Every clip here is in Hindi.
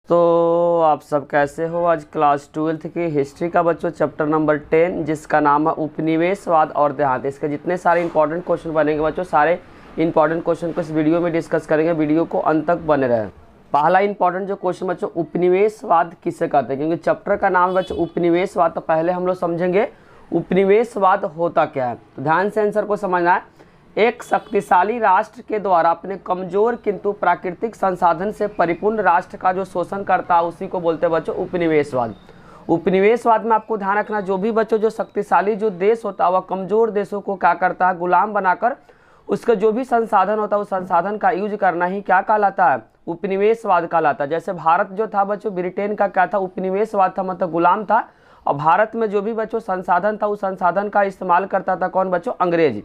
तो आप सब कैसे हो। आज क्लास 12th की हिस्ट्री का बच्चों चैप्टर नंबर 10 जिसका नाम है उपनिवेशवाद और देहात। इसके जितने सारे इंपॉर्टेंट क्वेश्चन बनेंगे बच्चों, सारे इंपॉर्टेंट क्वेश्चन को इस वीडियो में डिस्कस करेंगे। वीडियो को अंत तक बने रहे। पहला इंपॉर्टेंट जो क्वेश्चन बच्चों, उपनिवेशवाद किसे कहते हैं, क्योंकि चैप्टर का नाम बच्चों उपनिवेशवाद। तो पहले हम लोग समझेंगे उपनिवेशवाद होता क्या है। तो ध्यान से आंसर को समझना है। एक शक्तिशाली राष्ट्र के द्वारा अपने कमजोर किंतु प्राकृतिक संसाधन से परिपूर्ण राष्ट्र का जो शोषण करता है उसी को बोलते हैं बच्चों उपनिवेशवाद। उपनिवेशवाद में आपको ध्यान रखना, जो भी बच्चों जो शक्तिशाली जो देश होता है वह कमजोर देशों को क्या करता है, गुलाम बनाकर उसका जो भी संसाधन होता है उस संसाधन का यूज करना ही क्या कहलाता है, उपनिवेशवाद कहलाता है। जैसे भारत जो था बच्चों, ब्रिटेन का क्या था, उपनिवेशवाद था, मतलब गुलाम था। और भारत में जो भी बच्चों संसाधन था उस संसाधन का इस्तेमाल करता था कौन बच्चों, अंग्रेज।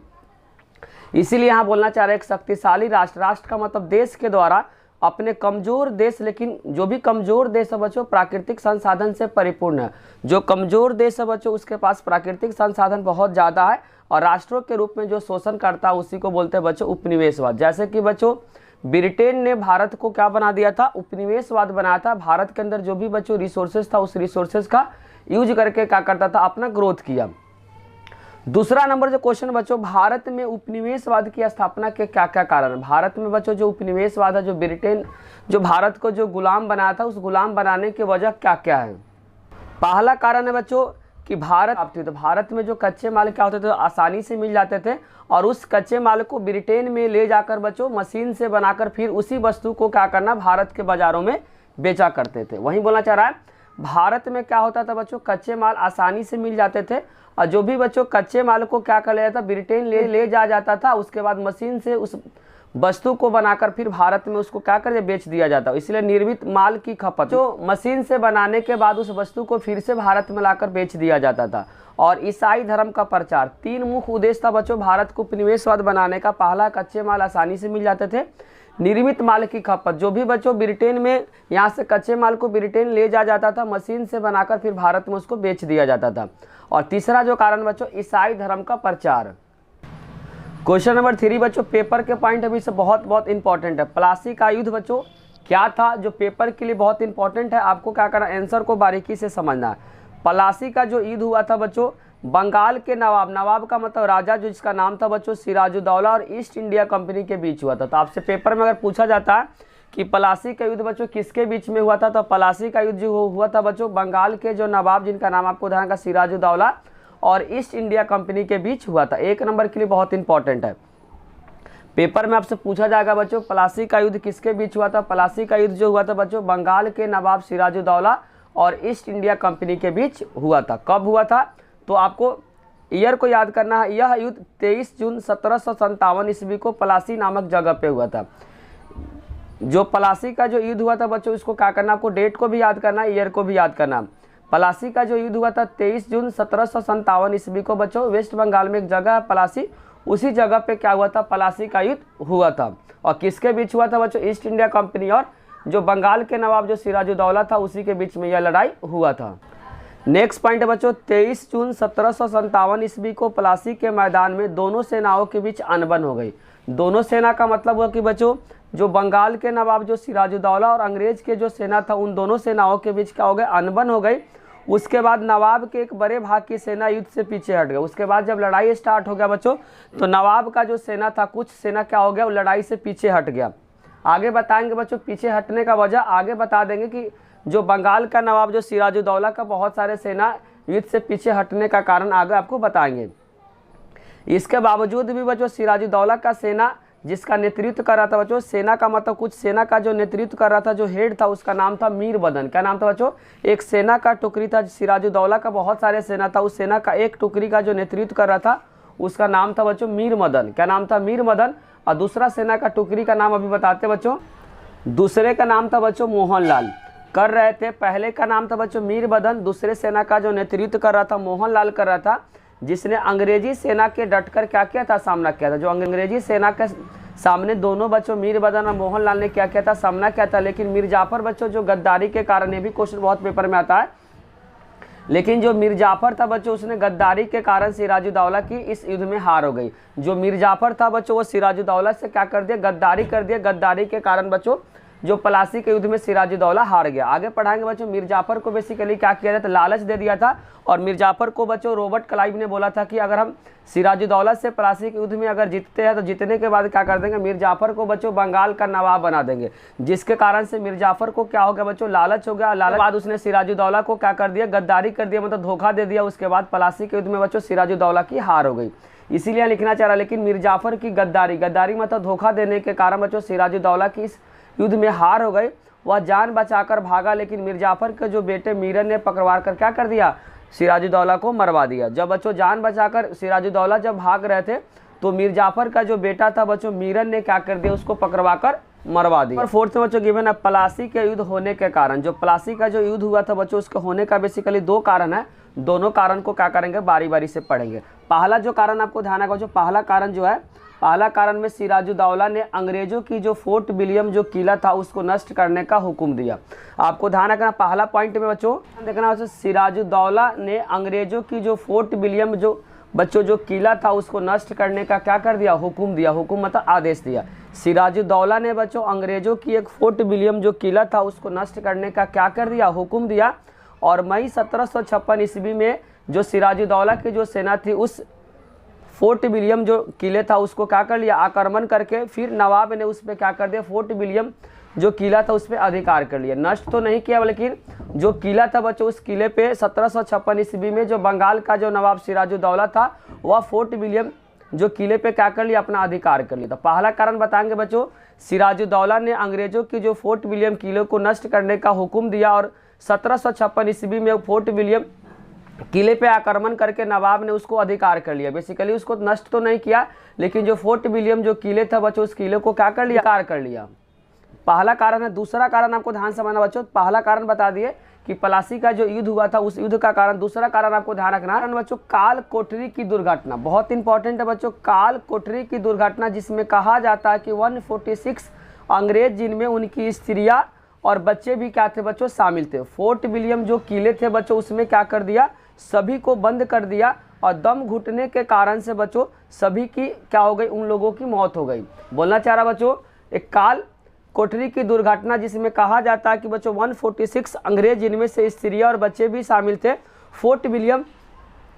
इसीलिए यहाँ बोलना चाह रहे हैं एक शक्तिशाली राष्ट्र, राष्ट्र का मतलब देश के द्वारा अपने कमजोर देश, लेकिन जो भी कमजोर देश है बच्चों प्राकृतिक संसाधन से परिपूर्ण है। जो कमजोर देश है बच्चों उसके पास प्राकृतिक संसाधन बहुत ज़्यादा है और राष्ट्रों के रूप में जो शोषण करता है उसी को बोलते हैं बच्चों उपनिवेशवाद। जैसे कि बच्चों ब्रिटेन ने भारत को क्या बना दिया था, उपनिवेशवाद बनाया था। भारत के अंदर जो भी बच्चों रिसोर्सेज था उस रिसोर्सेज का यूज करके क्या करता था, अपना ग्रोथ किया। दूसरा नंबर जो क्वेश्चन बच्चों, भारत में उपनिवेशवाद की स्थापना के क्या क्या कारण है। भारत में बच्चों जो उपनिवेशवाद है, जो ब्रिटेन जो भारत को जो गुलाम बनाया था उस गुलाम बनाने की वजह क्या क्या है। पहला कारण है बच्चों कि भारत में जो कच्चे माल क्या होते थे आसानी से मिल जाते थे और उस कच्चे माल को ब्रिटेन में ले जाकर बच्चों मशीन से बनाकर फिर उसी वस्तु को क्या करना, भारत के बाजारों में बेचा करते थे। वहीं बोलना चाह रहा है भारत में क्या होता था बच्चों, कच्चे माल आसानी से मिल जाते थे और जो भी बच्चों कच्चे माल को क्या कर लिया था, ब्रिटेन ले जा जाता था। उसके बाद मशीन से उस वस्तु को बनाकर फिर भारत में उसको क्या कर बेच दिया जाता। इसलिए निर्मित माल की खपत जो मशीन से बनाने के बाद उस वस्तु को फिर से भारत में लाकर बेच दिया जाता था। और ईसाई धर्म का प्रचार, तीन मुख्य उद्देश्य था बच्चों भारत को उपनिवेशवाद बनाने का। पहला, कच्चे माल आसानी से मिल जाते थे। निर्मित माल की खपत, जो भी बच्चों ब्रिटेन में यहाँ से कच्चे माल को ब्रिटेन ले जा जाता था मशीन से बनाकर फिर भारत में उसको बेच दिया जाता था। और तीसरा जो कारण बच्चों, ईसाई धर्म का प्रचार। क्वेश्चन नंबर 3 बच्चों, पेपर के पॉइंट अभी से बहुत इंपॉर्टेंट है। प्लासी का युद्ध बच्चों क्या था, जो पेपर के लिए बहुत इंपॉर्टेंट है। आपको क्या करना, आंसर को बारीकी से समझना है। प्लासी का जो युद्ध हुआ था बच्चों, बंगाल के नवाब का मतलब राजा, जो जिसका नाम था बच्चों सिराजुद्दौला, और ईस्ट इंडिया कंपनी के बीच हुआ था। तो आपसे पेपर में अगर पूछा जाता है कि प्लासी का युद्ध बच्चों किसके बीच में हुआ था, तो प्लासी का युद्ध जो हुआ था बच्चों बंगाल के जो नवाब, जिनका नाम आपको ध्यान का सिराजुद्दौला, और ईस्ट इंडिया कंपनी के बीच हुआ था। एक नंबर के लिए बहुत इंपॉर्टेंट है। पेपर में आपसे पूछा जाएगा बच्चों प्लासी का युद्ध किसके बीच हुआ था। प्लासी का युद्ध जो हुआ था बच्चों बंगाल के नवाब सिराजुद्दौला और ईस्ट इंडिया कंपनी के बीच हुआ था। कब हुआ था, तो आपको ईयर को याद करना है। यह युद्ध 23 जून 1757 ईस्वी को प्लासी नामक जगह पे हुआ था। जो प्लासी का जो युद्ध हुआ था बच्चों, इसको क्या करना, आपको डेट को भी याद करना, ईयर को भी याद करना। प्लासी का जो युद्ध हुआ था 23 जून 1757 ईस्वी को बच्चों, वेस्ट बंगाल में एक जगह है प्लासी, उसी जगह पे क्या हुआ था, प्लासी का युद्ध हुआ था। और किसके बीच हुआ था बच्चों, ईस्ट इंडिया कंपनी और जो बंगाल के नवाब जो सिराजुद्दौला था उसी के बीच में यह लड़ाई हुआ था। नेक्स्ट पॉइंट है बच्चों, 23 जून 1757 ईस्वी को प्लासी के मैदान में दोनों सेनाओं के बीच अनबन हो गई। दोनों सेना का मतलब हुआ कि बच्चों जो बंगाल के नवाब जो सिराजुद्दौला और अंग्रेज के जो सेना था उन दोनों सेनाओं के बीच क्या हो गया, अनबन हो गई। उसके बाद नवाब के एक बड़े भाग की सेना युद्ध से पीछे हट गई। उसके बाद जब लड़ाई स्टार्ट हो गया बच्चों, तो नवाब का जो सेना था कुछ सेना क्या हो गया, वो लड़ाई से पीछे हट गया। आगे बताएंगे बच्चों पीछे हटने का वजह, आगे बता देंगे कि जो बंगाल का नवाब जो सिराजुद्दौला का बहुत सारे सेना युद्ध से पीछे हटने का कारण आगे आपको बताएंगे। इसके बावजूद भी बच्चों सिराजुद्दौला का सेना जिसका नेतृत्व कर रहा था बच्चों, सेना का मतलब कुछ सेना का जो नेतृत्व कर रहा था, जो हेड था उसका नाम था मीर बदन। क्या नाम था बच्चों, एक सेना का टुकड़ी था सिराजुद्दौला का बहुत सारे सेना था, उस सेना का एक टुकड़ी का जो नेतृत्व कर रहा था उसका नाम था बच्चों मीर मदन। क्या नाम था, मीर मदन। और दूसरा सेना का टुकड़ी का नाम अभी बताते बच्चों, दूसरे का नाम था बच्चों मोहनलाल कर रहे थे। पहले का नाम था बच्चों मीर बदन, दूसरे सेना का जो नेतृत्व कर रहा था मोहनलाल कर रहा था, जिसने अंग्रेजी सेना के डटकर क्या किया था, सामना किया था। जो अंग्रेजी सेना के सामने दोनों बच्चों मीर बदन और मोहनलाल ने क्या किया था, सामना किया था। लेकिन मीर जाफर बच्चों जो गद्दारी के कारण, ये भी क्वेश्चन बहुत पेपर में आता है, लेकिन जो मीर जाफर था बच्चों उसने गद्दारी के कारण सिराजुद्दौला की इस युद्ध में हार हो गई। जो मीर जाफर था बच्चों वो सिराजुद्दौला से क्या कर दिया, गद्दारी कर दिया। गद्दारी के कारण बच्चों जो प्लासी के युद्ध में सिराजुद्दौला हार गया। आगे पढ़ाएंगे बच्चों, मीर जाफर को बेसिकली क्या किया जाता, लालच दे दिया था और मीर जाफर को बच्चों रॉबर्ट क्लाइव ने बोला था कि अगर हम सिराजुद्दौला से प्लासी के युद्ध में अगर जीतते हैं तो जीतने के बाद क्या कर देंगे, मीर जाफर को बच्चों बंगाल का नवाब बना देंगे, जिसके कारण से मीर जाफर को क्या हो गया बच्चों, लालच हो गया। लालच बाद उसने सिराजुद्दौला को क्या कर दिया, गद्दारी कर दिया, मतलब धोखा दे दिया। उसके बाद प्लासी के युद्ध में बच्चों सिराजुद्दौला की हार हो गई, इसीलिए लिखना चाह रहा। लेकिन मीर जाफर की गद्दारी मतलब धोखा देने के कारण बच्चों सिराजुद्दौला की इस युद्ध में हार हो गई। वह जान बचाकर भागा, लेकिन मीर जाफर के जो बेटे मीरन ने पकड़वा कर क्या कर दिया, सिराजुद्दौला को मरवा दिया। जब बच्चों जान बचाकर सिराजुद्दौला जब भाग रहे थे तो मीर जाफर का जो बेटा था बच्चों मीरन ने क्या कर दिया, उसको पकड़वा कर मरवा दिया। और फोर्थ में बच्चों गिवन है प्लासी के युद्ध होने के कारण। जो प्लासी का जो युद्ध हुआ था बच्चों, उसके होने का बेसिकली दो कारण है। दोनों कारण को क्या करेंगे, बारी बारी से पढ़ेंगे। पहला जो कारण आपको ध्यान रखो, जो पहला कारण जो है, पहला कारण में सिराजुद्दौला ने अंग्रेजों की जो फोर्ट विलियम जो किला था उसको नष्ट करने का हुक्म दिया। आपको ध्यान रखना पहला पॉइंट में बच्चों देखना, सिराजुद्दौला ने अंग्रेजों की जो फोर्ट विलियम जो बच्चों जो किला था उसको नष्ट करने का क्या कर दिया, हुक्म दिया। हुक्म मतलब आदेश दिया। सिराजुद्दौला ने बच्चों अंग्रेजों की एक फोर्ट विलियम जो किला था उसको नष्ट करने का क्या कर दिया, हुक्म दिया। और मई 1756 ईस्वी में जो सिराजुद्दौला की जो सेना थी उस फोर्ट विलियम जो किले था उसको क्या कर लिया, आक्रमण करके फिर नवाब ने उस पर क्या कर दिया, फोर्ट विलियम जो किला था उस पर अधिकार कर लिया। नष्ट तो नहीं किया, लेकिन जो किला था बच्चों उस किले पे 1756 ईस्वी में जो बंगाल का जो नवाब सिराजुद्दौला था वह फोर्ट विलियम जो किले पे क्या कर लिया, अपना अधिकार कर लिया। तो पहला कारण बताएंगे बच्चों, सिराजुद्दौला ने अंग्रेजों की जो फोर्ट विलियम किले को नष्ट करने का हुक्म दिया और 1756 ईस्वी में फोर्ट विलियम किले पे आक्रमण करके नवाब ने उसको अधिकार कर लिया। बेसिकली उसको नष्ट तो नहीं किया, लेकिन जो फोर्ट विलियम जो किले था बच्चों उस किले को क्या कर लिया, अधिकार कर लिया। पहला कारण है। दूसरा कारण आपको ध्यान समझना बच्चों, पहला कारण बता दिए कि प्लासी का जो युद्ध हुआ था उस युद्ध का कारण। दूसरा कारण आपको ध्यान रखना है बच्चों, काल कोठरी की दुर्घटना बहुत इंपॉर्टेंट है बच्चों। काल कोठरी की दुर्घटना जिसमें कहा जाता है कि 146 अंग्रेज जिनमें उनकी स्त्रियां और बच्चे भी क्या थे बच्चों, शामिल थे। फोर्ट विलियम जो किले थे बच्चों उसमें क्या कर दिया, सभी को बंद कर दिया और दम घुटने के कारण से बच्चों सभी की क्या हो गई, उन लोगों की मौत हो गई। बोलना चाह रहा बच्चों, एक काल कोठरी की दुर्घटना जिसमें कहा जाता है कि बच्चों 146 अंग्रेज जिनमें से स्त्रियां और बच्चे भी शामिल थे, फोर्ट विलियम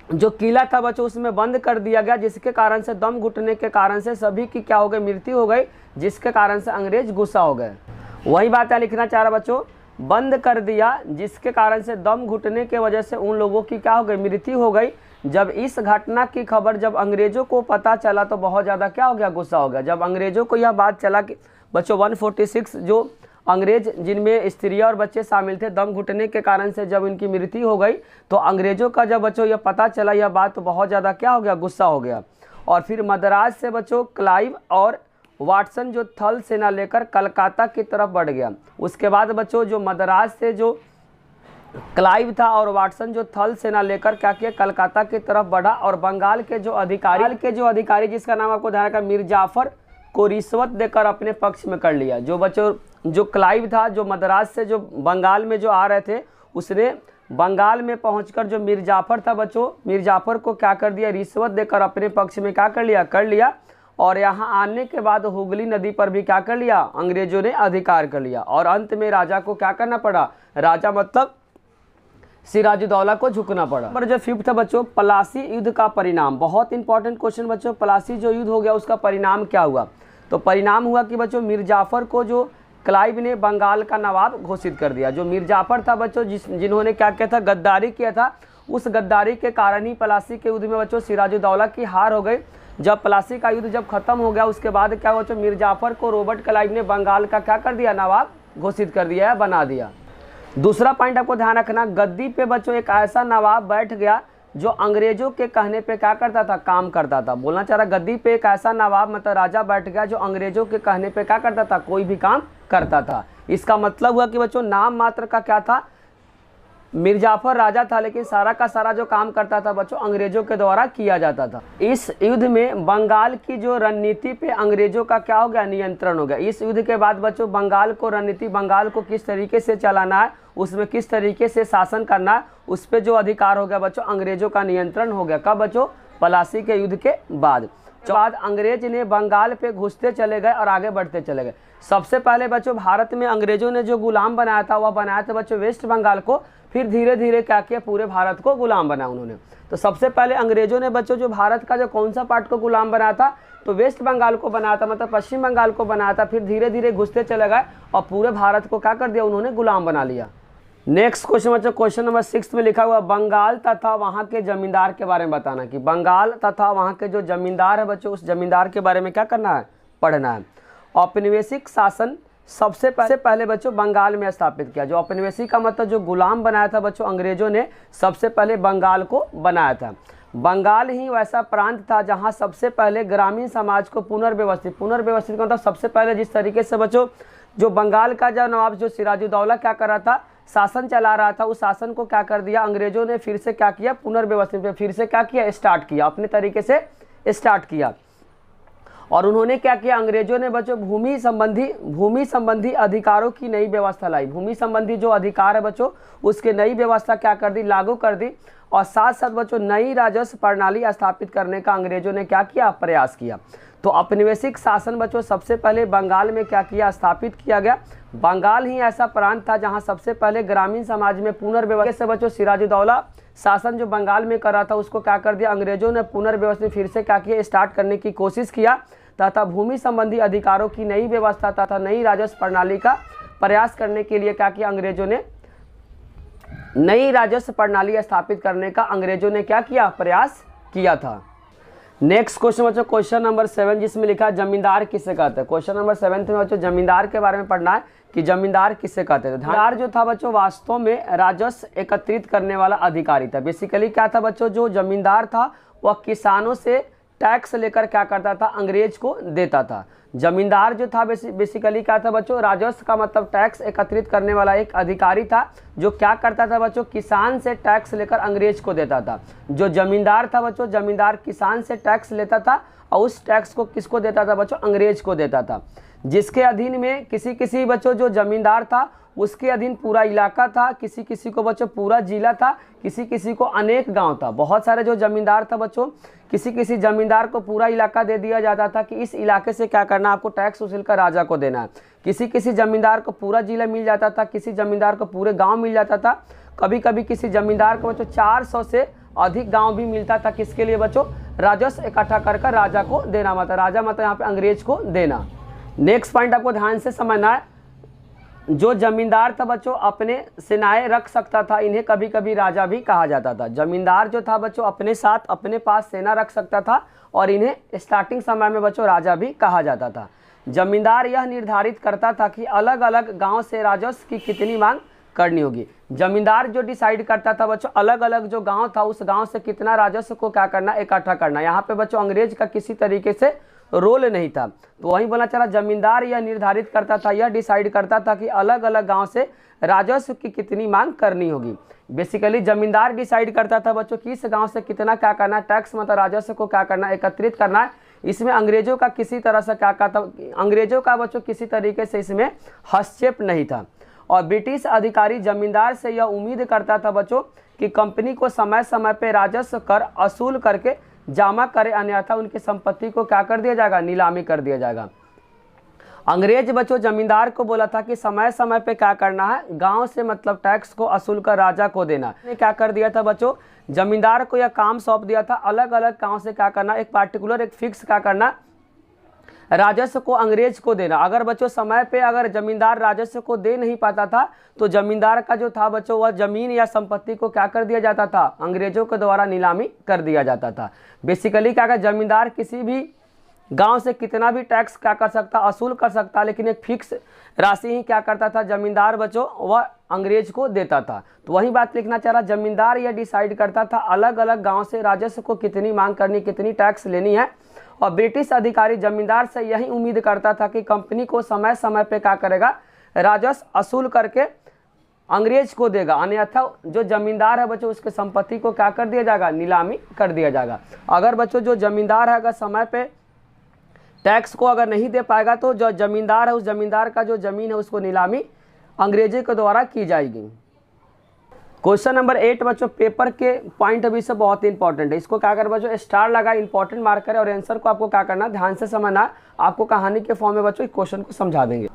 जो किला था बच्चों उसमें बंद कर दिया गया, जिसके कारण से दम घुटने के कारण से सभी की क्या हो गई, मृत्यु हो गई, जिसके कारण से अंग्रेज गुस्सा हो गए। वही बात है लिखना चाह रहा बच्चों, बंद कर दिया जिसके कारण से दम घुटने के वजह से उन लोगों की क्या हो गई, मृत्यु हो गई। जब इस घटना की खबर जब अंग्रेजों को पता चला तो बहुत ज़्यादा क्या हो गया, गुस्सा हो गया। जब अंग्रेजों को यह बात चला कि बच्चों 146 जो अंग्रेज जिनमें स्त्रियां और बच्चे शामिल थे दम घुटने के कारण से जब इनकी मृत्यु हो गई, तो अंग्रेजों का जब बच्चों यह पता चला यह बात, तो बहुत ज़्यादा क्या हो गया, गुस्सा हो गया। और फिर मद्रास से बच्चों क्लाइव और वाटसन जो थल सेना लेकर कलकत्ता की तरफ बढ़ गया। उसके बाद बच्चों जो मद्रास से जो क्लाइव था और वाटसन जो थल सेना लेकर क्या किया, कलकत्ता की तरफ बढ़ा और बंगाल के जो अधिकारी जिसका नाम आपको ध्यान रखा, मीर जाफर को रिश्वत देकर अपने पक्ष में कर लिया। जो बच्चों जो क्लाइव था जो मद्रास से जो बंगाल में जो आ रहे थे, उसने बंगाल में पहुंचकर जो मीर जाफर था बच्चों, मीर जाफर को क्या कर दिया, रिश्वत देकर अपने पक्ष में क्या कर लिया। और यहाँ आने के बाद हुगली नदी पर भी क्या कर लिया, अंग्रेजों ने अधिकार कर लिया। और अंत में राजा को क्या करना पड़ा, राजा मतलब सिराजुद्दौला को झुकना पड़ा। पर जो फिफ्थ है बच्चों, प्लासी युद्ध का परिणाम, बहुत इंपॉर्टेंट क्वेश्चन बच्चों। प्लासी जो युद्ध हो गया उसका परिणाम क्या हुआ, तो परिणाम हुआ कि बच्चों मीर जाफर को जो क्लाइव ने बंगाल का नवाब घोषित कर दिया। जो मीर जाफर था बच्चों जिन्होंने क्या किया था, गद्दारी किया था, उस गद्दारी के कारण ही प्लासी के युद्ध में बच्चों सिराजुद्दौला की हार हो गई। जब प्लासी का युद्ध जब खत्म हो गया उसके बाद क्या हुआ बच्चों, मीर जाफर को रॉबर्ट क्लाइव ने बंगाल का क्या कर दिया, नवाब घोषित कर दिया है, बना दिया। दूसरा पॉइंट आपको ध्यान रखना, गद्दी पे बच्चों एक ऐसा नवाब बैठ गया जो अंग्रेजों के कहने पे क्या करता था, काम करता था। बोलना चाह रहा, गद्दी पे एक ऐसा नवाब मतलब राजा बैठ गया जो अंग्रेजों के कहने पे क्या करता था, कोई भी काम करता था। इसका मतलब हुआ कि बच्चों नाम मात्र का क्या था, मीर जाफर राजा था, लेकिन सारा का सारा जो काम करता था बच्चों अंग्रेजों के द्वारा किया जाता था। इस युद्ध में बंगाल की जो रणनीति पे अंग्रेजों का क्या हो गया, नियंत्रण हो गया। इस युद्ध के बाद बच्चों बंगाल को रणनीति, बंगाल को किस तरीके से चलाना है, उसमें किस तरीके से शासन करना है, उस पर जो अधिकार हो गया बच्चों अंग्रेजों का नियंत्रण हो गया। कब बच्चों, प्लासी के युद्ध के बाद। बाद अंग्रेज ने बंगाल पे घुसते चले गए और आगे बढ़ते चले गए। सबसे पहले बच्चों भारत में अंग्रेजों ने जो गुलाम बनाया था वह बनाया था बच्चों वेस्ट बंगाल को, फिर धीरे धीरे क्या किया पूरे भारत को गुलाम बनाया उन्होंने। तो सबसे पहले अंग्रेजों ने बच्चों जो भारत का जो कौन सा पार्ट को गुलाम बनाया था, तो वेस्ट बंगाल को बनाया था, मतलब पश्चिम बंगाल को बनाया था, फिर धीरे धीरे घुसते चले गए और पूरे भारत को क्या कर दिया उन्होंने गुलाम बना लिया। नेक्स्ट क्वेश्चन बच्चों क्वेश्चन नंबर 6 में लिखा हुआ बंगाल तथा वहाँ के जमींदार के बारे में बताना कि बंगाल तथा वहाँ के जो जमींदार है बच्चों उस जमींदार के बारे में क्या करना है, पढ़ना है। औपनिवेशिक शासन सबसे पहले बच्चों बंगाल में स्थापित किया। जो औपनिवेशिक का मतलब जो गुलाम बनाया था बच्चों अंग्रेजों ने, सबसे पहले बंगाल को बनाया था। बंगाल ही वैसा प्रांत था जहां सबसे पहले ग्रामीण समाज को पुनर्व्यवस्थित का मतलब सबसे पहले जिस तरीके से बच्चों जो बंगाल का जो नवाब जो सिराजुद्दौला क्या कर रहा था, शासन चला रहा था, उस शासन को क्या कर दिया अंग्रेजों ने फिर से क्या किया पुनर्व्यवस्थित, फिर से क्या किया स्टार्ट किया, अपने तरीके से स्टार्ट किया। और उन्होंने क्या किया अंग्रेजों ने बच्चों भूमि संबंधी अधिकारों की नई व्यवस्था लाई। भूमि संबंधी जो अधिकार है बच्चों उसके नई व्यवस्था क्या कर दी, लागू कर दी। और साथ साथ बच्चों नई राजस्व प्रणाली स्थापित करने का अंग्रेजों ने क्या किया, प्रयास किया। तो औपनिवेशिक शासन बच्चों सबसे पहले बंगाल में क्या किया, स्थापित किया गया। बंगाल ही ऐसा प्रांत था जहां सबसे पहले ग्रामीण समाज में पुनर्व्यवस्थित से बच्चों सिराजुद्दौला शासन जो बंगाल में कर रहा था उसको क्या कर दिया अंग्रेजों ने पुनर्व्यवस्थित फिर से क्या किया स्टार्ट करने की कोशिश किया, तथा भूमि संबंधी अधिकारों की नई व्यवस्था तथा नई राजस्व प्रणाली का प्रयास करने के लिए क्या किया अंग्रेजों ने, नई राजस्व प्रणाली स्थापित करने का अंग्रेजों ने क्या किया, प्रयास किया था। नेक्स्ट क्वेश्चन बच्चों क्वेश्चन नंबर 7 जिसमें लिखा है जमींदार किसे कहते हैं। क्वेश्चन नंबर 7 में बच्चों जमींदार के बारे में पढ़ना है कि जमींदार किसे कहते थे। जमींदार जो था बच्चों वास्तव में राजस्व एकत्रित करने वाला अधिकारी था। बेसिकली क्या था बच्चों, जो जमींदार था वह किसानों से टैक्स लेकर क्या करता था, अंग्रेज को देता था। जमींदार जो था बेसिकली क्या था बच्चों, राजस्व का मतलब टैक्स एकत्रित करने वाला एक अधिकारी था, जो क्या करता था बच्चों, किसान से टैक्स लेकर अंग्रेज को देता था। जो जमींदार था बच्चों, जमींदार किसान से टैक्स लेता था और उस टैक्स को किसको देता था बच्चों, अंग्रेज को देता था। जिसके अधीन में किसी बच्चों जो जमींदार था उसके अधीन पूरा इलाका था, किसी को बच्चों पूरा जिला था, किसी को अनेक गांव था। बहुत सारे जो जमींदार था बच्चों, किसी जमींदार को पूरा इलाका दे दिया जाता था कि इस इलाके से क्या करना, आपको टैक्स वसूल कर राजा को देना है। किसी जमींदार को पूरा जिला मिल जाता था, किसी जमींदार को पूरे गाँव मिल जाता था। कभी कभी किसी जमींदार को बच्चों 400 से अधिक गाँव भी मिलता था। किसके लिए बच्चों, राजस्व इकट्ठा कर राजा को देना, मतलब राजा मतलब यहाँ पे अंग्रेज को देना। नेक्स्ट पॉइंट आपको ध्यान से समझना है, जो जमींदार था बच्चों अपने सेनाएं रख सकता था, इन्हें कभी कभी राजा भी कहा जाता था। जमींदार जो था बच्चों अपने साथ अपने पास सेना रख सकता था और इन्हें स्टार्टिंग समय में बच्चों राजा भी कहा जाता था। जमींदार यह निर्धारित करता था कि अलग अलग गांव से राजस्व की कितनी मांग करनी होगी। जमींदार जो डिसाइड करता था बच्चों अलग अलग जो गांव था उस गांव से कितना राजस्व को क्या करना, इकट्ठा करना। यहाँ पे बच्चों अंग्रेज का किसी तरीके से रोल नहीं था। तो वही बोला चला जमींदार यह निर्धारित करता था, यह डिसाइड करता था कि अलग अलग गांव से राजस्व की कितनी मांग करनी होगी। बेसिकली जमींदार डिसाइड करता था बच्चों किस गांव से कितना क्या करना, टैक्स मतलब राजस्व को क्या करना, एकत्रित करना है। इसमें अंग्रेजों का किसी तरह से क्या कहता, अंग्रेजों का बच्चों किसी तरीके से इसमें हस्तक्षेप नहीं था। और ब्रिटिश अधिकारी जमींदार से यह उम्मीद करता था बच्चों कि कंपनी को समय समय पर राजस्व कर वसूल करके जमा करे, अन्यथा उनकी संपत्ति को क्या कर दिया जाएगा, नीलामी कर दिया जाएगा। अंग्रेज बच्चों जमींदार को बोला था कि समय समय पे क्या करना है, गांव से मतलब टैक्स को वसूल कर राजा को देना। ने क्या कर दिया था बच्चों, जमींदार को यह काम सौंप दिया था अलग अलग गांव से क्या करना, एक पार्टिकुलर एक फिक्स क्या करना, राजस्व को अंग्रेज को देना। अगर बच्चों समय पे अगर जमींदार राजस्व को दे नहीं पाता था तो जमींदार का जो था बच्चों वह जमीन या संपत्ति को क्या कर दिया जाता था, अंग्रेजों के द्वारा नीलामी कर दिया जाता था। बेसिकली क्या, जमींदार किसी भी गांव से कितना भी टैक्स क्या कर सकता, वसूल कर सकता, लेकिन एक फिक्स राशि ही क्या करता था जमींदार बच्चों वह अंग्रेज को देता था। तो वही बात लिखना चाह रहा, जमींदार यह डिसाइड करता था अलग अलग गांव से राजस्व को कितनी मांग करनी, कितनी टैक्स लेनी है। और ब्रिटिश अधिकारी जमींदार से यही उम्मीद करता था कि कंपनी को समय समय पे क्या करेगा, राजस्व वसूल करके अंग्रेज को देगा, अन्यथा जो जमींदार है बच्चों उसके संपत्ति को क्या कर दिया जाएगा, नीलामी कर दिया जाएगा। अगर बच्चों जो जमींदार है अगर समय पे टैक्स को अगर नहीं दे पाएगा तो जो जमींदार है उस जमींदार का जो जमीन है उसको नीलामी अंग्रेजी के द्वारा की जाएगी। क्वेश्चन नंबर 8 बच्चों पेपर के पॉइंट ऑफ व्यू से बहुत ही इंपॉर्टेंट है। इसको क्या कर बच्चों स्टार लगा, इंपॉर्टेंट मार्कर है और आंसर को आपको क्या करना, ध्यान से समझना। आपको कहानी के फॉर्म में बच्चों क्वेश्चन को समझा देंगे।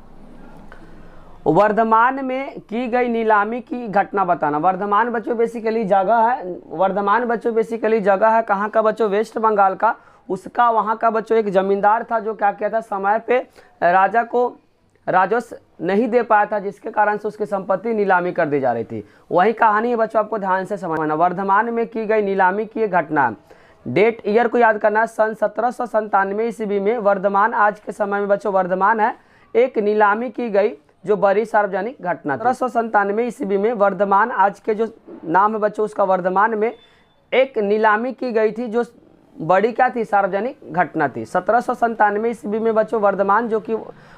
वर्धमान में की गई नीलामी की घटना बताना। वर्धमान बच्चों बेसिकली जगह है, वर्धमान बच्चों बेसिकली जगह है कहाँ का बच्चों, वेस्ट बंगाल का। उसका वहाँ का बच्चों एक जमींदार था जो क्या किया था, समय पे राजा को राजस्व नहीं दे पाया था, जिसके कारण से उसकी संपत्ति नीलामी कर दी जा रही थी। वही कहानी है बच्चों, आपको ध्यान से समझना। वर्धमान में की गई नीलामी की घटना, डेट ईयर को याद करना। सन 1797 ईस्वी में वर्धमान, आज के समय में बच्चों वर्धमान है, एक नीलामी की गई जो बड़ी सार्वजनिक घटना। 1797 ईस्वी में वर्धमान, आज के जो नाम है बच्चों उसका वर्धमान में एक नीलामी की गई थी जो बड़ी क्या थी, सार्वजनिक घटना थी। 1797 ईस्वी में बच्चों वर्धमान, जो कि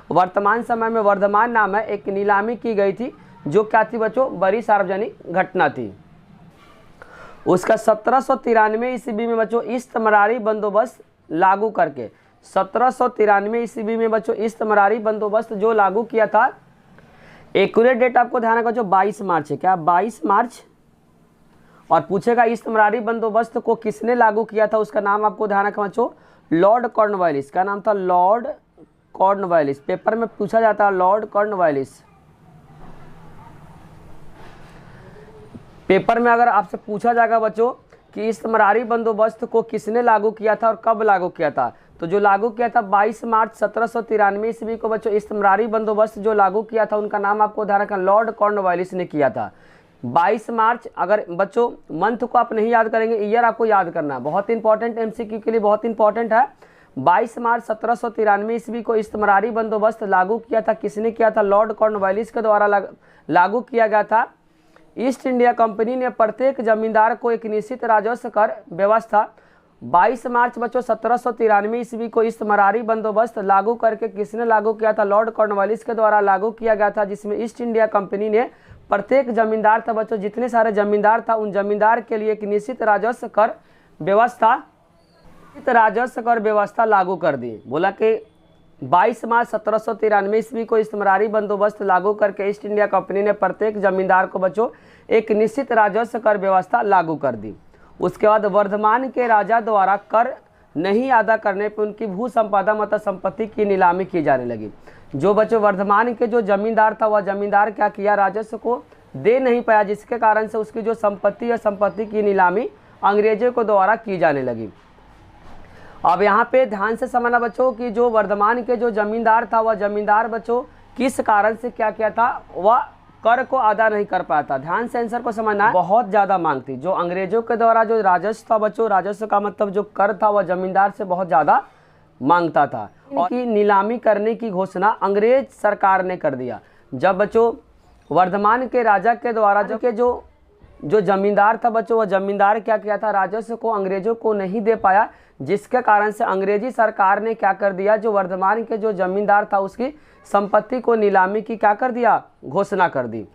वर्तमान समय में वर्धमान नाम है, एक नीलामी की गई थी जो क्या थी बच्चों, बड़ी सार्वजनिक घटना थी। उसका 1793 ईस्वी में बच्चों इस्तमरारी बंदोबस्त लागू करके, 1793 ईस्वी में बच्चों इस्तमरारी बंदोबस्त जो लागू किया था, एक्यूरेट डेट आपको ध्यान रखना बच्चों 22 मार्च है। क्या 22 मार्च? और पूछेगा इस्तमरारी बंदोबस्त को किसने लागू किया था, उसका नाम आपको ध्यान रखना बच्चों, लॉर्ड कॉर्नवालिस। क्या नाम था, लॉर्ड कॉर्नवालिस। पेपर में पूछा जाता है लॉर्ड कॉर्नवालिस। पेपर में अगर आपसे पूछा जाएगा बच्चों कि इस्तमरारी बंदोबस्त को किसने लागू किया था और कब लागू किया था, तो जो लागू किया था 22 मार्च 1793 ईस्वी को बच्चों इस्तमरारी बंदोबस्त जो लागू किया था, उनका नाम आपको ध्यान रखना, लॉर्ड कॉर्नवालिस ने किया था। 22 मार्च, अगर बच्चों मंथ को आप नहीं याद करेंगे, ईयर आपको याद करना है, बहुत इंपॉर्टेंट, एमसीक्यू के लिए बहुत इंपॉर्टेंट है। 22 मार्च 1793 ईस्वी को इस्तमरारी बंदोबस्त लागू किया था, किसने किया था, लॉर्ड कॉर्नवालिस के द्वारा लागू किया गया था। ईस्ट इंडिया कंपनी ने प्रत्येक जमींदार को एक निश्चित राजस्व कर व्यवस्था। 22 मार्च बच्चों 1793 ईस्वी को इस्तमरारी बंदोबस्त लागू करके किसने लागू किया था, लॉर्ड कॉर्नवालिस के द्वारा लागू किया गया था, जिसमें ईस्ट इंडिया कंपनी ने प्रत्येक जमींदार था बच्चों, जितने सारे जमींदार था उन जमींदार के लिए एक निश्चित राजस्व कर व्यवस्था लागू कर दी। बोला कि 22 मार्च 1793 ईस्वी को इस्तमरारी बंदोबस्त लागू करके ईस्ट इंडिया कंपनी ने प्रत्येक जमींदार को बच्चों एक निश्चित राजस्व कर व्यवस्था लागू कर दी। उसके बाद वर्धमान के राजा द्वारा कर नहीं अदा करने पर उनकी भू संपदा मतलब संपत्ति की नीलामी की जाने लगी। जो बच्चों वर्धमान के जो जमींदार था वह जमींदार क्या किया, राजस्व को दे नहीं पाया, जिसके कारण से उसकी जो संपत्ति है संपत्ति की नीलामी अंग्रेजों को द्वारा की जाने लगी। अब यहाँ पे ध्यान से समझना बच्चों कि जो वर्धमान के जो जमींदार था वह जमींदार बच्चों किस कारण से क्या किया था, वह कर को अदा नहीं कर पाया था। ध्यान से आंसर को समझना है, बहुत ज़्यादा मांग थी। जो अंग्रेजों के द्वारा जो राजस्व था बच्चों, राजस्व का मतलब जो कर था वह जमींदार से बहुत ज़्यादा मांगता था। इनकी नीलामी करने की घोषणा अंग्रेज सरकार ने कर दिया। जब बच्चों वर्धमान के राजा के द्वारा जो जमींदार था बच्चों, वह जमींदार क्या किया था, राजस्व को अंग्रेजों को नहीं दे पाया, जिसके कारण से अंग्रेजी सरकार ने क्या कर दिया, जो वर्धमान के जो जमींदार था उसकी संपत्ति को नीलामी की क्या कर दिया, घोषणा कर दी।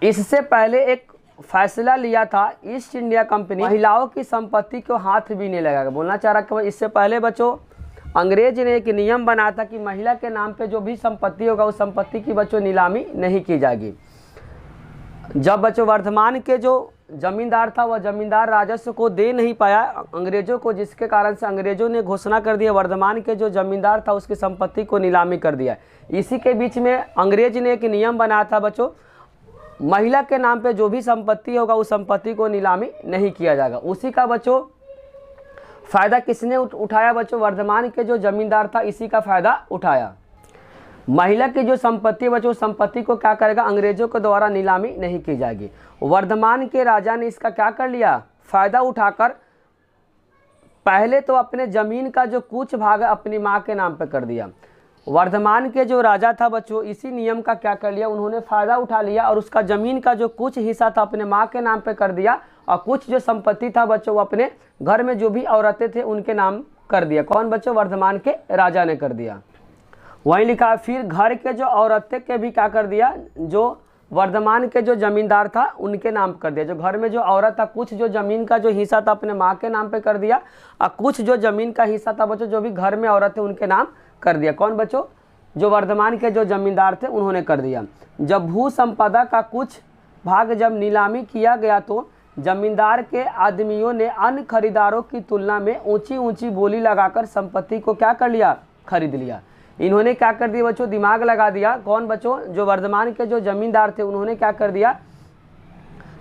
इससे पहले एक फैसला लिया था ईस्ट इंडिया कंपनी, महिलाओं की संपत्ति को हाथ भी नहीं लगाएगा। बोलना चाह रहा कि इससे पहले बच्चों अंग्रेज ने एक नियम बनाया था कि महिला के नाम पे जो भी संपत्ति होगा उस संपत्ति की बच्चों नीलामी नहीं की जाएगी। जब बच्चों वर्धमान के जो जमींदार था वह जमींदार राजस्व को दे नहीं पाया अंग्रेजों को, जिसके कारण से अंग्रेजों ने घोषणा कर दिया वर्धमान के जो जमींदार था उसकी संपत्ति को नीलामी कर दिया। इसी के बीच में अंग्रेज ने एक नियम बनाया था बच्चों, महिला के नाम पे जो भी संपत्ति होगा उस संपत्ति को नीलामी नहीं किया जाएगा। उसी का बच्चों फायदा किसने उठाया बच्चों, वर्धमान के जो जमींदार था इसी का फायदा उठाया। महिला की जो संपत्ति बच्चों, संपत्ति को क्या करेगा, अंग्रेजों के द्वारा नीलामी नहीं की जाएगी। वर्धमान के राजा ने इसका क्या कर लिया, फायदा उठाकर पहले तो अपने जमीन का जो कुछ भाग है अपनी माँ के नाम पे कर दिया। वर्धमान के जो राजा था बच्चों, इसी नियम का क्या कर लिया, उन्होंने फायदा उठा लिया और उसका जमीन का जो कुछ हिस्सा था अपने माँ के नाम पे कर दिया और कुछ जो संपत्ति था बच्चों वो अपने घर में जो भी औरतें थे उनके नाम कर दिया। कौन बच्चों, वर्धमान के राजा ने कर दिया। वहीं लिखा फिर घर के जो औरतें के भी क्या कर दिया, जो वर्धमान के जो जमींदार था उनके नाम कर दिया। जो घर में जो औरत था कुछ जो जमीन का जो हिस्सा था अपने माँ के नाम पे कर दिया और कुछ जो जमीन का हिस्सा था बच्चों जो भी घर में औरत थे उनके नाम कर दिया। कौन बच्चों, जो वर्धमान के जो जमींदार थे उन्होंने कर दिया। जब भू संपदा का कुछ भाग जब नीलामी किया गया तो जमींदार के आदमियों ने अन्य खरीदारों की तुलना में ऊंची ऊंची बोली लगाकर संपत्ति को क्या कर लिया, खरीद लिया। इन्होंने क्या कर दिया बच्चों, दिमाग लगा दिया। कौन बच्चों, जो वर्धमान के जो जमींदार थे उन्होंने क्या कर दिया,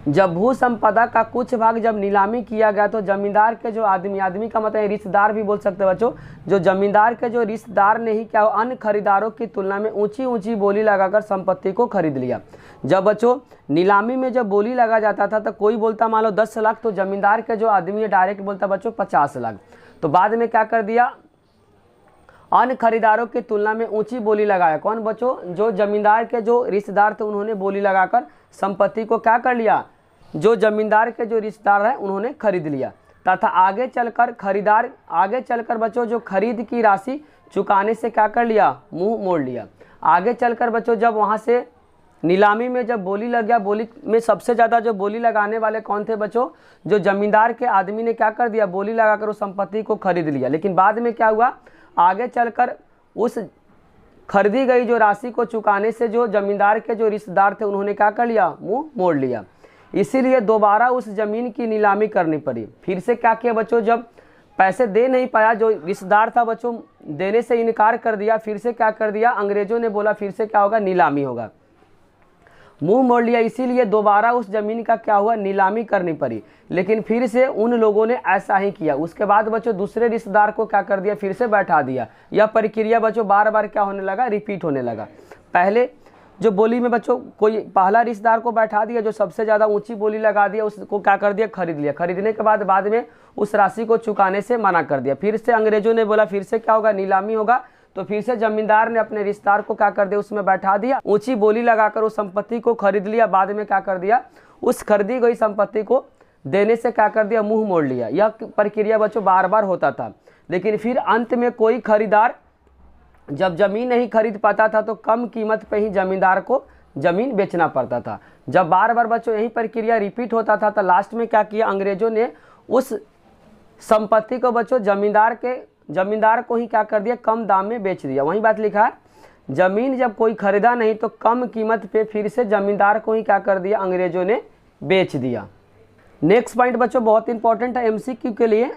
जब भू संपदा का कुछ भाग जब नीलामी किया गया तो जमींदार के जो आदमी का मतलब रिश्तेदार भी बोल सकते हैं बच्चों, जो जमींदार के जो रिश्तेदार ने ही क्या अन्य खरीदारों की तुलना में ऊंची ऊंची बोली लगाकर संपत्ति को खरीद लिया। जब बच्चों नीलामी में जब बोली लगा जाता था तो कोई बोलता मान लो 10 लाख, तो जमींदार के जो आदमी है डायरेक्ट बोलता बच्चों 50 लाख। तो बाद में क्या कर दिया, अन्य खरीदारों की तुलना में ऊंची बोली लगाया। कौन बच्चों, जो जमींदार के जो रिश्तेदार थे उन्होंने बोली लगाकर संपत्ति को क्या कर लिया, जो जमींदार के जो रिश्तेदार हैं उन्होंने खरीद लिया। तथा आगे चलकर बच्चों जो खरीद की राशि चुकाने से क्या कर लिया, मुंह मोड़ लिया। आगे चलकर बच्चों जब वहां से नीलामी में जब बोली लग गया, बोली में सबसे ज़्यादा जो बोली लगाने वाले कौन थे बच्चों, जो जमींदार के आदमी ने क्या कर दिया, बोली लगाकर उस संपत्ति को खरीद लिया। लेकिन बाद में क्या हुआ, आगे चलकर उस खरीदी गई जो राशि को चुकाने से जो जमींदार के जो रिश्तेदार थे उन्होंने क्या कर लिया, मुंह मोड़ लिया। इसीलिए दोबारा उस जमीन की नीलामी करनी पड़ी। फिर से क्या किया बच्चों, जब पैसे दे नहीं पाया, जो रिश्तेदार था बच्चों देने से इनकार कर दिया, फिर से क्या कर दिया, अंग्रेजों ने बोला फिर से क्या होगा, नीलामी होगा, मुंह मोड़ लिया। इसीलिए दोबारा उस जमीन का क्या हुआ, नीलामी करनी पड़ी। लेकिन फिर से उन लोगों ने ऐसा ही किया। उसके बाद बच्चों दूसरे रिश्तेदार को क्या कर दिया, फिर से बैठा दिया। यह प्रक्रिया बच्चों बार बार क्या होने लगा, रिपीट होने लगा। पहले जो बोली में बच्चों कोई पहला रिश्तेदार को बैठा दिया, जो सबसे ज़्यादा ऊंची बोली लगा दिया, उसको क्या कर दिया, खरीद लिया। खरीदने के बाद में उस राशि को चुकाने से मना कर दिया। फिर से अंग्रेजों ने बोला फिर से क्या होगा, नीलामी होगा। तो फिर से जमींदार ने अपने रिश्तेदार को क्या कर दिया, उसमें बैठा दिया, ऊंची बोली लगाकर उस संपत्ति को खरीद लिया। बाद में क्या कर दिया, उस खरीदी गई संपत्ति को देने से क्या कर दिया, मुंह मोड़ लिया। यह प्रक्रिया बच्चों बार बार होता था। लेकिन फिर अंत में कोई खरीदार जब जमीन नहीं खरीद पाता था तो कम कीमत पे ही जमींदार को जमीन बेचना पड़ता था। जब बार बार बच्चों यही प्रक्रिया रिपीट होता था तो लास्ट में क्या किया, अंग्रेजों ने उस संपत्ति को बच्चों जमींदार को ही क्या कर दिया, कम दाम में बेच दिया। वही बात लिखा है, जमीन जब कोई खरीदा नहीं तो कम कीमत पे फिर से जमींदार को ही क्या कर दिया, अंग्रेजों ने बेच दिया। नेक्स्ट पॉइंट बच्चों बहुत इंपॉर्टेंट है एमसीक्यू के लिए,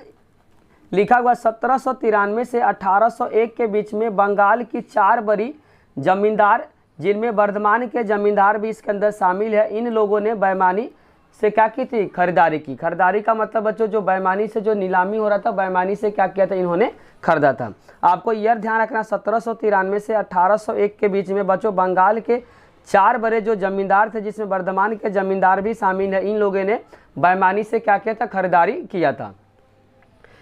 लिखा हुआ 1793 से 1801 के बीच में बंगाल की 4 बड़ी जमींदार, जिनमें वर्धमान के जमींदार भी इसके अंदर शामिल है, इन लोगों ने बेईमानी से क्या की थी, खरीदारी की। खरीदारी का मतलब बच्चों जो बेईमानी से जो नीलामी हो रहा था, बेईमानी से क्या किया था, इन्होंने खरीदा था। आपको यह ध्यान रखना 1793 से 1801 के बीच में बच्चों बंगाल के 4 बड़े जो जमींदार थे, जिसमें वर्धमान के जमींदार भी शामिल है, इन लोगों ने बेईमानी से क्या किया था, खरीदारी किया था।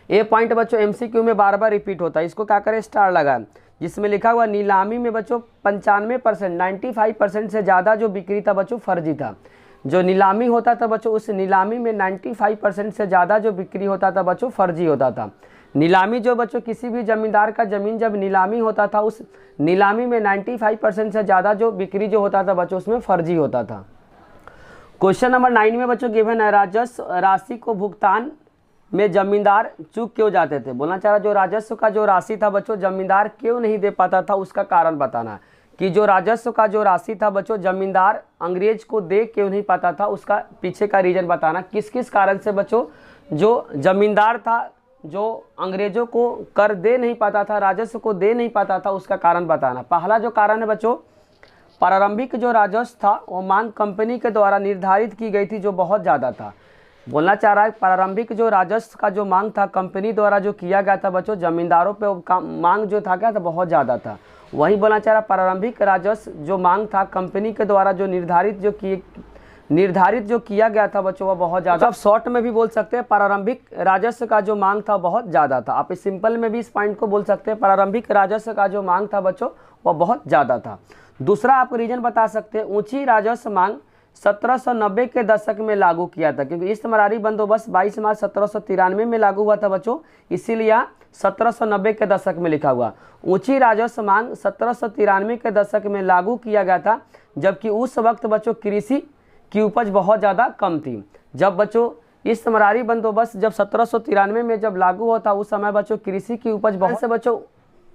ये पॉइंट बच्चों एमसीक्यू में बार बार रिपीट होता है। इसको क्या करें, स्टार लगाएं, जिसमें लिखा हुआ नीलामी में बच्चों 95% 95% से ज़्यादा जो बिक्री था बच्चों फर्जी था। जो नीलामी होता था बच्चों, उस नीलामी में 95% से ज़्यादा जो बिक्री होता था बच्चों फर्जी होता था। नीलामी जो बच्चों किसी भी जमींदार का ज़मीन जब नीलामी होता था, उस नीलामी में 95% से ज़्यादा जो बिक्री जो होता था बच्चों उसमें फर्जी होता था। क्वेश्चन नंबर 9 में बच्चों गिवन है, राजस्व राशि को भुगतान में जमींदार चूक क्यों जाते थे। बोलना चाह रहा जो राजस्व का जो राशि था बच्चों जमींदार क्यों नहीं दे पाता था, उसका कारण बताना। कि जो राजस्व का जो राशि था बच्चों जमींदार अंग्रेज को दे क्यों नहीं पाता था, उसका पीछे का रीजन बताना। किस किस कारण से बच्चों जो जमींदार था जो अंग्रेजों को कर दे नहीं पाता था, राजस्व को दे नहीं पाता था, उसका कारण बताना। पहला जो कारण है बच्चों, प्रारंभिक जो राजस्व था वो मांग कंपनी के द्वारा निर्धारित की गई थी, जो बहुत ज़्यादा था। बोलना चाह रहा है प्रारंभिक जो राजस्व का जो मांग था कंपनी द्वारा जो किया गया था बच्चों, जमींदारों पे मांग जो था क्या था, बहुत ज़्यादा था। वही बोलना चाह रहा प्रारंभिक राजस्व जो मांग था कंपनी के द्वारा जो निर्धारित जो किया गया था बच्चों वह बहुत ज़्यादा। आप शॉर्ट में भी बोल सकते हैं प्रारंभिक राजस्व का जो मांग था बहुत ज़्यादा था। आप सिंपल में भी इस पॉइंट को बोल सकते हैं प्रारंभिक राजस्व का जो मांग था बच्चों वह बहुत ज़्यादा था। दूसरा आप रीजन बता सकते हैं, ऊंची राजस्व मांग 1790 के दशक में लागू किया था, क्योंकि इस्तेमारी बंदोबस्त 22 मार्च 1793 में लागू हुआ था बच्चों, इसीलिए 1790 के दशक में लिखा हुआ। ऊंची राजस्व मांग 1793 के दशक में लागू किया गया था, जबकि उस वक्त बच्चों कृषि की उपज बहुत ज़्यादा कम थी। जब बच्चों इस्तेमारी बंदोबस्त जब 1793 में जब लागू हुआ था, उस समय बच्चों कृषि की उपज बहुत से बच्चों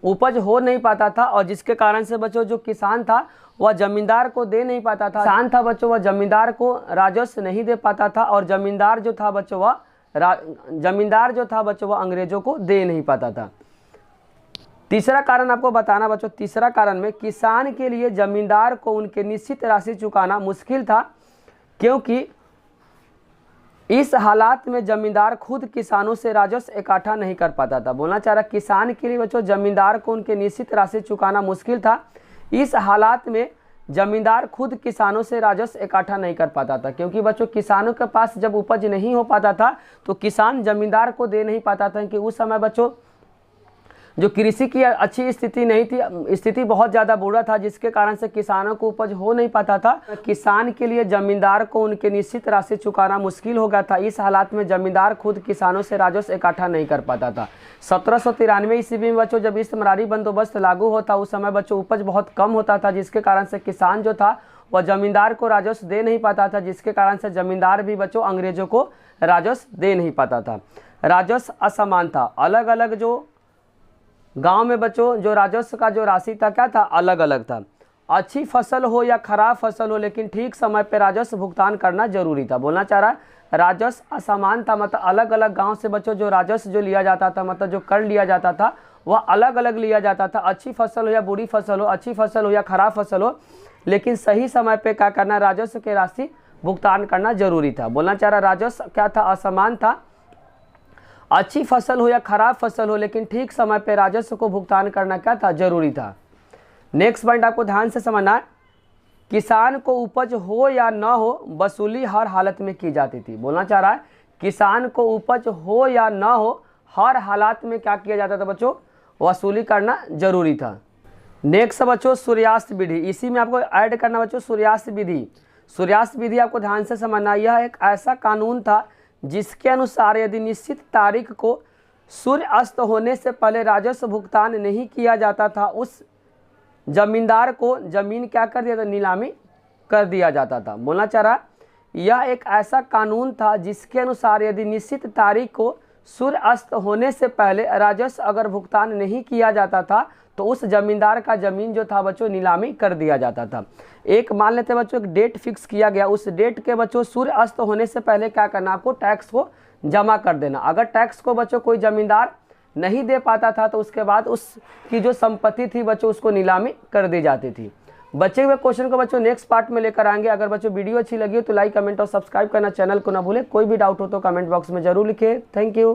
उपज हो नहीं पाता था, और जिसके कारण से बच्चों जो किसान था वह जमींदार को दे नहीं पाता था। किसान था बच्चों वह जमींदार को राजस्व नहीं दे पाता था, और जमींदार जो था बच्चों वह अंग्रेजों को दे नहीं पाता था। तीसरा कारण आपको बताना बच्चों, तीसरा कारण में किसान के लिए जमींदार को उनके निश्चित राशि चुकाना मुश्किल था, क्योंकि इस हालात में जमींदार खुद किसानों से राजस्व इकट्ठा नहीं कर पाता था। बोलना चाह रहा किसान के लिए बच्चों जमींदार को उनके निश्चित राशि चुकाना मुश्किल था। इस हालात में जमींदार खुद किसानों से राजस्व इकट्ठा नहीं कर पाता था, क्योंकि बच्चों किसानों के पास जब उपज नहीं हो पाता था तो किसान जमींदार को दे नहीं पाता था, कि उस समय बच्चों जो कृषि की अच्छी स्थिति नहीं थी, स्थिति बहुत ज़्यादा बुरा था, जिसके कारण से किसानों को उपज हो नहीं पाता था। किसान के लिए जमींदार को उनके निश्चित राशि चुकाना मुश्किल हो गया था। इस हालात में जमींदार खुद किसानों से राजस्व इकट्ठा नहीं कर पाता था। 1793 ईस्वी में बच्चों जब इस्तेमारी बंदोबस्त लागू होता, उस समय बच्चों उपज बहुत कम होता था, जिसके कारण से किसान जो था वह जमींदार को राजस्व दे नहीं पाता था, जिसके कारण से जमींदार भी बच्चों अंग्रेजों को राजस्व दे नहीं पाता था। राजस्व असमान था, अलग अलग जो गांव में बच्चों जो राजस्व का जो राशि था क्या था, अलग अलग था। अच्छी फसल हो या खराब फसल हो, लेकिन ठीक समय पे राजस्व भुगतान करना जरूरी था। बोलना चाह रहा है राजस्व असमान था, मतलब अलग अलग गांव से बच्चों जो राजस्व जो लिया जाता था, मतलब जो कर लिया जाता था वह अलग अलग लिया जाता था। अच्छी फसल हो या बुरी फसल हो, अच्छी फसल हो या खराब फसल हो, लेकिन सही समय पे क्या करना, राजस्व की राशि भुगतान करना जरूरी था। बोलना चाह रहा राजस्व क्या था, असमान था। अच्छी फसल हो या खराब फसल हो, लेकिन ठीक समय पे राजस्व को भुगतान करना क्या था, जरूरी था। नेक्स्ट पॉइंट आपको ध्यान से समझना है, किसान को उपज हो या न हो वसूली हर हालत में की जाती थी। बोलना चाह रहा है किसान को उपज हो या न हो हर हालात में क्या किया जाता था बच्चों, वसूली करना जरूरी था। नेक्स्ट बच्चों सूर्यास्त विधि, इसी में आपको ऐड करना बच्चों सूर्यास्त विधि। सूर्यास्त विधि आपको ध्यान से समझना, यह एक ऐसा कानून था जिसके अनुसार यदि निश्चित तारीख को सूर्य अस्त होने से पहले राजस्व भुगतान नहीं किया जाता था, उस जमींदार को जमीन क्या कर दिया था, नीलामी कर दिया जाता था। बोलना चाह रहा यह एक ऐसा कानून था जिसके अनुसार यदि निश्चित तारीख को सूर्य अस्त होने से पहले राजस्व अगर भुगतान नहीं किया जाता था तो उस जमींदार का जमीन जो था बच्चों नीलामी कर दिया जाता था। एक मान लेते बच्चों एक डेट फिक्स किया गया, उस डेट के बच्चों सूर्य अस्त होने से पहले क्या करना, आपको टैक्स को जमा कर देना। अगर टैक्स को बच्चों कोई जमींदार नहीं दे पाता था तो उसके बाद उसकी जो संपत्ति थी बच्चों उसको नीलामी कर दी जाती थी। बचे हुए क्वेश्चन को बच्चों नेक्स्ट पार्ट में लेकर आएंगे। अगर बच्चों वीडियो अच्छी लगी हो तो लाइक कमेंट और सब्सक्राइब करना चैनल को ना भूले। कोई भी डाउट हो तो कमेंट बॉक्स में जरूर लिखिए। Thank you.